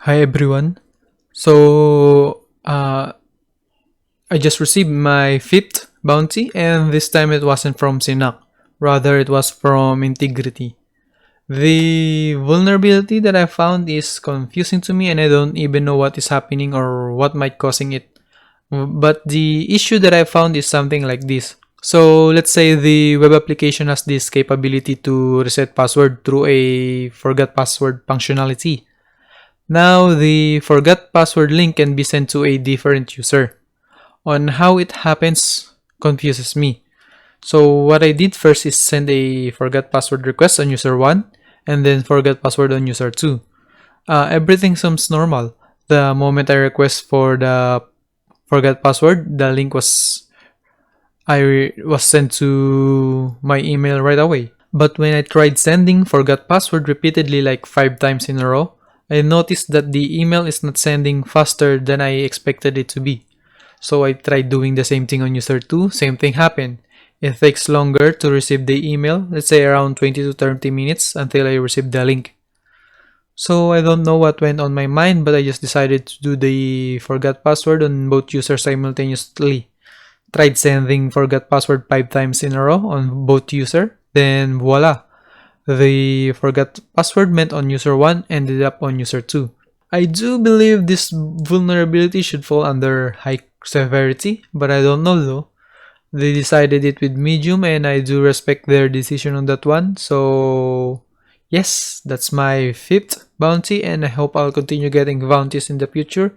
Hi everyone. I just received my fifth bounty, and this time it wasn't from Synack. Rather, it was from Integrity. The vulnerability that I found is confusing to me, and I don't even know what is happening or what might causing it. But the issue that I found is something like this. So let's say the web application has this capability to reset password through a forgot password functionality. Now, the forgot password link can be sent to a different user. On how it happens confuses me. So what I did first is send a forgot password request on user 1 and then forgot password on user 2. Everything seems normal. The moment I request for the forgot password, the link was sent to my email right away. But when I tried sending forgot password repeatedly like 5 times in a row, I noticed that the email is not sending faster than I expected it to be. So I tried doing the same thing on user 2, same thing happened. It takes longer to receive the email, let's say around 20 to 30 minutes until I receive the link. So I don't know what went on my mind, but I just decided to do the forgot password on both users simultaneously. Tried sending forgot password 5 times in a row on both user, then voila, the forgot password meant on user 1 ended up on user 2. I do believe this vulnerability should fall under high severity, but I don't know though. They decided it with medium and I do respect their decision on that one. So yes, that's my fifth bounty and I hope I'll continue getting bounties in the future.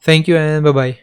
Thank you and bye bye.